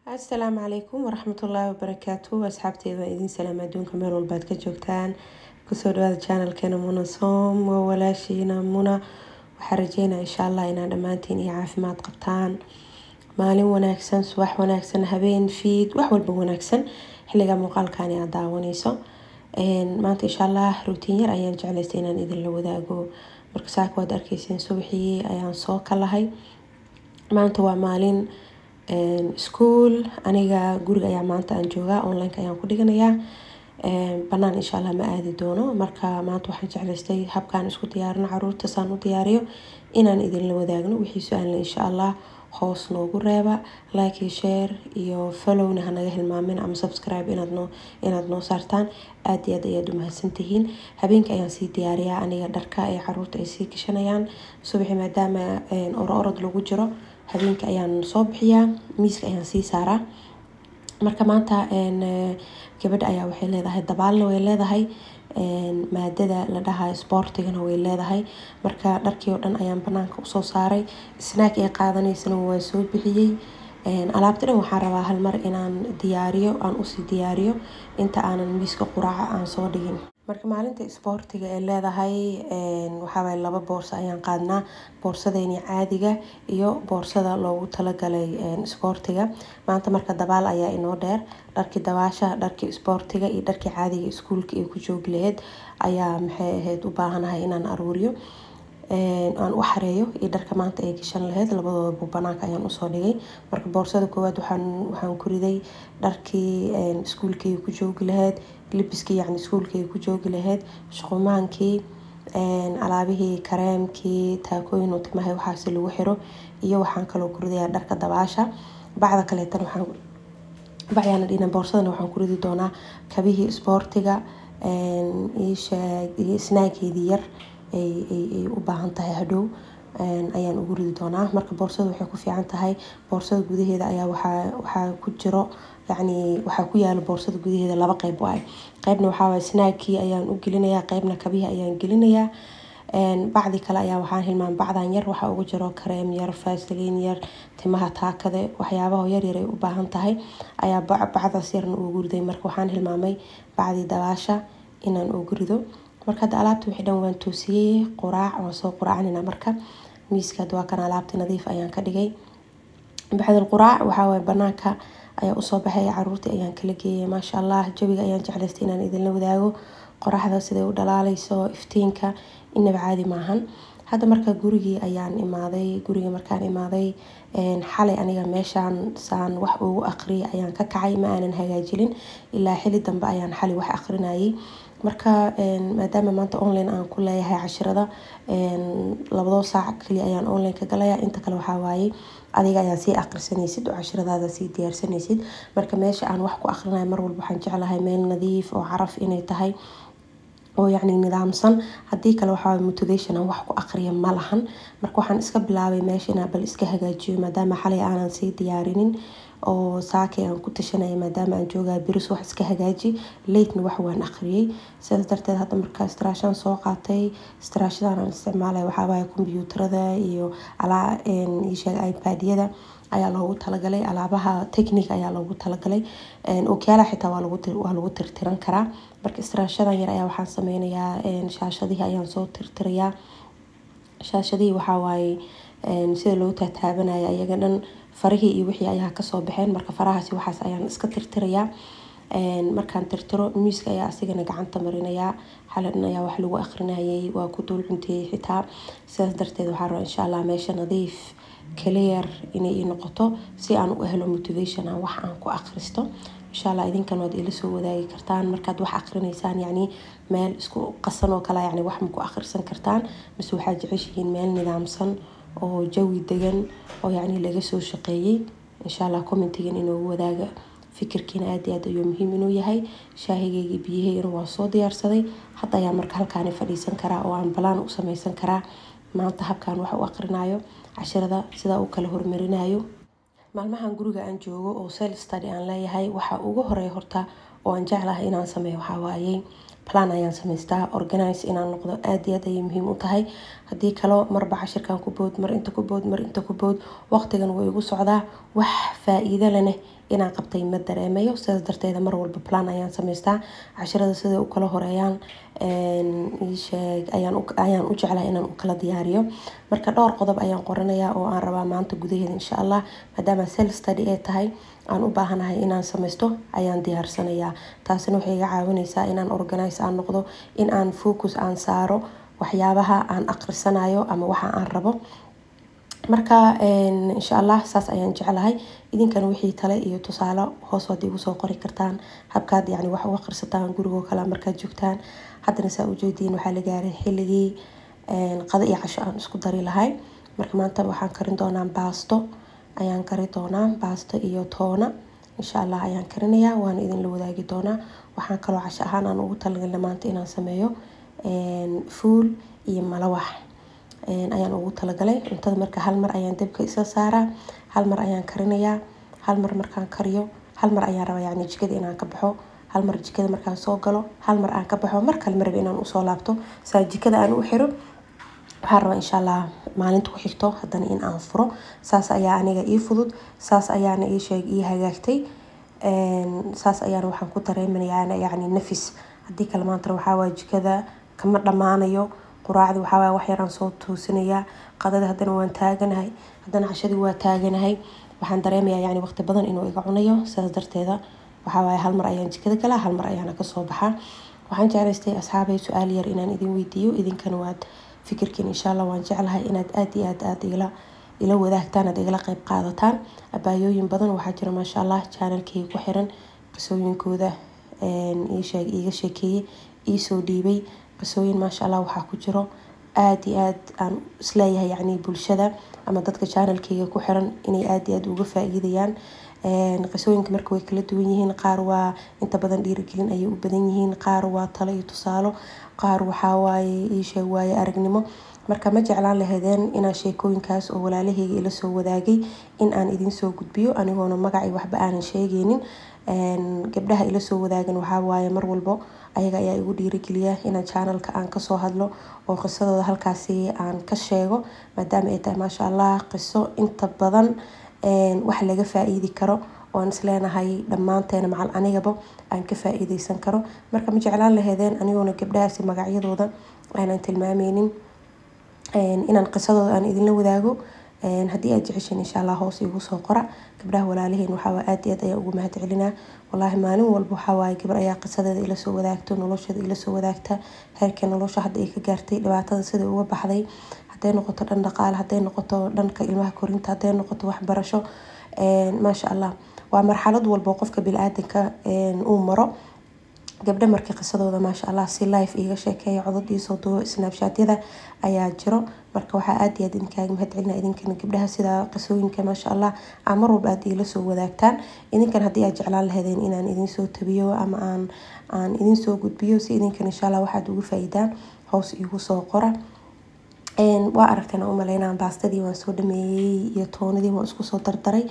السلام عليكم ورحمة الله وبركاته. أصحابتي إذا سلام أدونكم مال والبعد كجوكتان كسر هذا القناة كان منى صوم ولا شينا منى وحرجينا إن شاء الله إن دمانتين يعافي ما تقبطان مالين وناكسن صباح وناكسن هبين فيد وحول بوناكسن حلقة مقال كان يعداونيسو ما إن شاء الله روتين أيام جعلتين إذا لو ذاقو مركزاك ودركيسين صبحي أيام صوك الله ما أنت ومالين school aniga guriga ayaa maanta aan joogaa online ayaan ku dhiganayaa banaan insha Allah ma aadi doono marka maanta waxaan jeclaystay habkaan isku diyaarino caruurta saan u diyaariyo inaan idin la wadaagno wixii su'aal insha Allah hoos noogu reeba like iyo share iyo follow na hanaga hilmaamin ama subscribe inaad noo saartaan aad iyo aad ayaad u mahadsantihiin habeenka ayaan sii diyaariyaa aniga dharka ay caruurta ay sii gashanayaan subaxii maadaama orod lagu jiro habeenka ayaan soo bixiyaa miiska ayaan sii saaraa marka maanta gabadha ayaa waxay leedahay dabaalna way leedahay maadada la dhahayo sportigana way leedahay marka dharkii oo dhan ayaan banaanka u soo saaray snack ay qaadanaysana waa soo bixiyay alaabta dhan waxaan rabaa hal mar inaan diyaariyo aan u sii diyaariyo inta aanan miiska quraaca aan soo dhigin marka maalinta sportiga ee leedahay waxa way laba boorso ayaan qaadnaa boorsadeeni caadiga iyo boorsada loogu talagalay sportiga maanta marka dabaal ayaa inoo dheer dharkii dabaasha dharkii sportiga iyo dharkii caadiga iskuulka ee ku joog lahayd ayaa maxay ahayd u baahanahay inaan aruuriyo aan u xareeyo iyo dharka maanta ay gashan lahayd labadooda banaanka ayaan usoo dhigay marka boorsada koowaad waxaan ku riday dharkii iskuulka ee ku joogi lahayd libiskii yani iskuulka ee ku joogi lahayd shuqumaankii alaabihii kareemkii taakooyin timaha waxaas lagu xiro iyo waxaan kaloo ku ridayaa dharka dabaasha bacda kale tan waxaan dhina boorsadana waxaan ku ridi doonaa kabihii sportiga iyo snackeedii yar ay u baahan tahay hadhow ayaan ugu ridi doonaa marka boorsada waxay ku fiican tahay boorsada gudaheeda ayaa waxa ku jiro yani waxa ku yaala boorsada gudaheeda laba qayb waay qaybna waxa way snackii ayaan u gelinayaa qaybna kabihi ayaan gelinayaa bacdi kale ayaa waxaan hilmaan bacdan yar waxa ugu jiro kareem yar vaseline yar timaha taakade waxyaabaha yar yar ay u baahan tahay ayaa bacdaas yarna ugu riday marka waxaan hilmaamay bacdi dabaasha inaan ugu rido marka alaabta wixii dhan waan toosiyay quraac waan soo quraacnina marka miiska waa kan alaabta nadiif ayaan ka dhigay baxdal quraac waxa way banaanka ayaa u soo baxay caruurta ayaan kala geeyay maasha Allah jawiga ayaan jeclaystay inaan idin la wadaago qoraxda sida u dhalaalayso iftiinka inaba caadi maahan hadda marka gurigii ayaan imaaday markaan imaaday xalay aniga meeshaan saan wax ugu aqriyay ayaan ka kacay ma aanan hagaajilin ilaa xili dambe ayaan xalay wax aqrinayay marka maadaama maanta online aan ku leeyahay casharada 2 saac kaliya ayaan online ka galaya inta kale waxa waaye adiga ayaa sii aqrisanaysid oo casharadaada sii diyaarsanaysid marka meesha aan wax ku aqrinayo mar walba waxaan jeclahay meel nadiif oo caraf inay tahay oo yani nidaamsan hadii kale waxa motivation aan wax ku aqriyo ma lahan marka waxaan iska bilaabay meesha inaan bal iska hagaajiyo maadaama xalay aanan sii diyaarinin oo saakay aan ku tashanay maadaama aan joogaa biris wax iska hagaaji late wax waan aqriyay sidaas darteed hadda marka istiraashan soo qaatay istiraashadan aan isticmaalay waxa waaye kombiyuutarada iyo iPad-yada ayaa loogu talagalay alaabaha technique ayaa loogu talagalay oo kala xitaa waa lagu tirtiran karaa marka istiraashadan yar ayaa waxaan sameynayaa shaashadii ayaan soo tirtirayaa shaashadii waxa waaye sida loo taabanayo ayaga dhan farihii iyo wixii ayaa ka soo baxeen marka farahaasi waxaas ayaan iska tirtirayaa markaan tirtiro miiska ayaa asigana gacanta marinayaa xaladna ayaa wax lagu aqrinayay waa ku dul cuntay xitaa sidaas darteed waxaan rabaa insha Allah meesha nadiif clear inay noqoto si aan u helo motivation aan wax aan ku aqristo insha Allah idinkan waad ila soo wadaagi kartaan markaad wax aqrinaysaan yani meel isku qasan oo kala yani wax ma ku aqrisan kartaan mise waxaad jeceshihiin meel nidaamsan oo jawi degan oo yani laga soo shaqeeyay insha Allah commentigan inoo wadaaga fikirkiina aad iyo aad ayuu muhiim inuu yahay shaahigeyga biyaheyna waa soo diyaarsaday hadda ayaa marka halkaan fadhiisan karaa oo aan balaan u sameysan karaa maanta habkaan wax u aqrinayo casharada sida uu kala hormarinayo maalmahan guriga aan joogo oo self study aan leeyahay waxa ugu horeeya horta oo aan jeclahay inaan sameeyo waxa waaye plan ayaan samaystaa organize inaan noqdo aad iyo aad ay muhiim u tahay hadii kale marba cashirkan ku bood mar inta ku bood waqtigan way igu socdaa wax faa'iido leh inaan qabtay ma dareemayo sidaas darteeda mar walba plan ayaan samaystaa casharada sida u kala horeeyaan ayaan u jeclahay inaan u kala diyaariyo marka dhowr qodob ayaan qoranayaa oo aan rabaa maanta gudaheeda insha Allah maadaama self study ay tahay aan u baahanahay inaan samaysto ayaan diyaarsanayaa taasina waxay iga caawinaysaa inaan organize aan noqdo in aan focus aan saaro waxyaabaha aan aqrisanayo ama waxa aan rabo marka insha Allah saas ayaan jeclahay idinkan wixii tale iyo tusaale hoos wadi ugu soo qori kartaan habkaad yani wax u aqrisataan guriga kala markaad joogtaan haddana saa u jeedin waxa la gaaray xilligii qada iyo casho aan isku dari lahay marka maanta waxaan karin doonaa baasto ayaan kari doonaa baasto iyo toona insha Allah ayaan karinayaa waan idin la wadaagi doonaa waxaan kaloo casho ahaan aan ugu talagalay maanta inaan sameeyo fuul iyo malawax ayaan ugu talagalay cuntada marka hal mar ayaan dabka isa saaraa hal mar ayaan karinayaa hal mar markaan kariyo hal mar ayaan rabaa yani jikada inaan ka baxo hal mar jikada markaan soo galo hal mar aan ka baxo mar kale marba inaan u soo laabto saa jikada aan u xiro waxaan rabaa insha Allah maalinta ku xigto haddana in aan furo saas ayaa aniga ii fudud saas ayaana ii hagaagtay saas ayaan waxaan ku dareemayaa yani nafis haddii kale maanta waxaa waa jikada kama dhamaanayo quraacdi waxa waa wax yaraan soo toosinaya qadada haddana waan taaganahay haddana cashadii waa taaganahay waxaan dareemayaa yani waqti badan inuu iga cunayo sidaas darteeda waxa waa hal mar ayaan jikada galaa hal mar ayaan ka soo baxaa waxaan jeclaystay asxaabay su'aal yar inaan idin weydiiyo idinkana waad fikirkiin insha Allah waan jeclahay inaad aad iyo aad ila wadaagtaan aad igala qayb qaadataan abaayooyin badan waxaa jira ma sha Allah channelkayga ku xiran qisooyinkooda iiga sheekeeyay ii soo dhiibay qisooyin ma sha Allah waxa ku jiro aad iyo aad aan isleeyahay yani bulshada ama dadka channelkayga ku xiran inay aad iyo aad uga faa'iideyaan qisooyinka marka way kala duwan yihiin qaar waa inta badan dhiirigelin ayay u badan yihiin qaar waa talo iyo tusaalo qaar waxa waaye aragnimo marka ma jeclaan lahaydeen inaan sheekooyinkaas oo walaalahayga ila soo wadaagay in aan idin soo gudbiyo anigoona magacay waxba aanan sheegaynin gabdhaha ila soo wadaagan waxa waaye mar walbo ayaga ayaa igu dhiirigeliya inaan channelka aan ka soo hadlo oo qisadooda halkaasi aan ka sheego maadaama ay tahay ma sha Allah qiso inta badan wax laga faa'iidi karo oo isleenahay dhamaanteena macal anigaba aan ka faa'iideysan karo marka ma jeclaan lahaydeen anigoona gabdhahaasi magacyadooda aanan tilmaameynin inaan qisadooda aan idin la wadaago haddii aad jeceshiin insha Allah hoos igu soo qora gabdhaha walaalaheen waxa waa aad iyo aad ayaan ugu mahadcelinaa wallahi maalin walba waxa waa gabar ayaa qisadeeda ila soo wadaagto nolosheeda ila soo wadaagta heerka nolosha hadda ay ka gaartay dhibaatada sida uga baxday haday noqoto dhan dhaqaale haday noqoto dhanka ilmaha korinta haday noqoto waxbarasho ma sha Allah waa marxalad walba qofka bini'aadanka uu maro gabdha markii qisadooda ma sha Allah si live iga sheekeeyo codadiisa duubo snapchat-yada ayaa jiro marka waxa aad iyo aad idinkaaga mahadcelinaa idinkana gabdhaha sida qisooyinka ma sha Allah mar walba aad ila soo wadaagtaan idinkan haddii aad jeclaan lahaydeen inaan idin soo tabiyo ama aan idin soo gudbiyo si idinkan insha Allah waxaad ugu faa'iidaan hoos igu soo qora waa aragteen u maleynaa baastadii waan soo dhameeyay iyo toonadii waan isku soo dardaray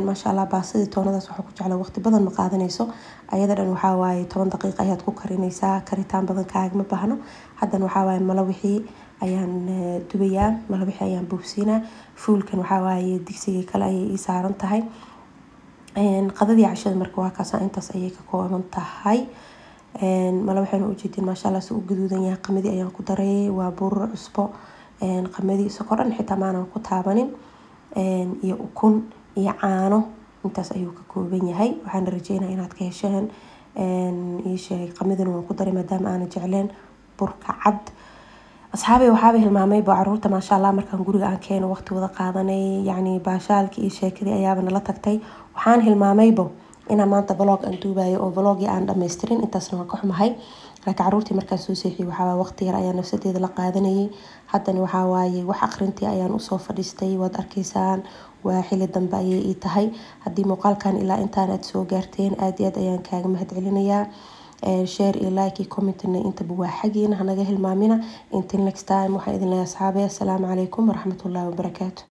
ما شاء الله باستدي toonadaas waxa ku jeclaa waqti badan ma qaadanayso ayada dhan waxa waaye 10 daqiiqo ayaad ku karinaysaa karitaan badan kaaga ma baahno hadan waxa waaye malawixii ayaan dubayaa malawixii ayaan buufsiinaa fuulkan waxa waaye digsiga kale ay ii saaran tahay qadadii cashada marka waa kaas intaas ayay ka kooban tahay malawixina u jeedin ma sha Allah soo guduudan yahay qamadi ayaan ku daray waa bur cusbo qamadi sokor dhan xitaa maanan ku taabanin iyo ukun iyo caano intaas ayuu ka kooban yahay waxaan rajeynayaa inaad ka hesheen ii sheeg qamadana waan ku daray maadaama aan jecleen burka cad asxaabay waxaa hilmaamay caruurta ma sha Allah markaan guriga aan keeno waqti wada qaadanay yani baashaalkii iyo sheekadii ayaaba nala tagtay waxaan hilmaamaybo inaan maanta vlog aan duubayo oo vlogii aan dhameystirin intaasna waan ka xumahay laakiin caruurtii markaan soo seexiyay waxa waqti yar ayaan nafsadeeda la qaadanayay haddana waxa waaye wax aqrintii ayaan u soo fadhiistay waad arkaysaan waa xilli dambe ayay ii tahay haddii muuqaalkan ilaa intaan aad soo gaarteen aad iyo aad ayaan kaaga mahadcelinayaa share iyo like iyo comment intaba waa xagiina hanaga hilmaamina until next time waxaan idin leeyahay asxaabay assalaamu calaykum waraxmatullaahi wabarakaatu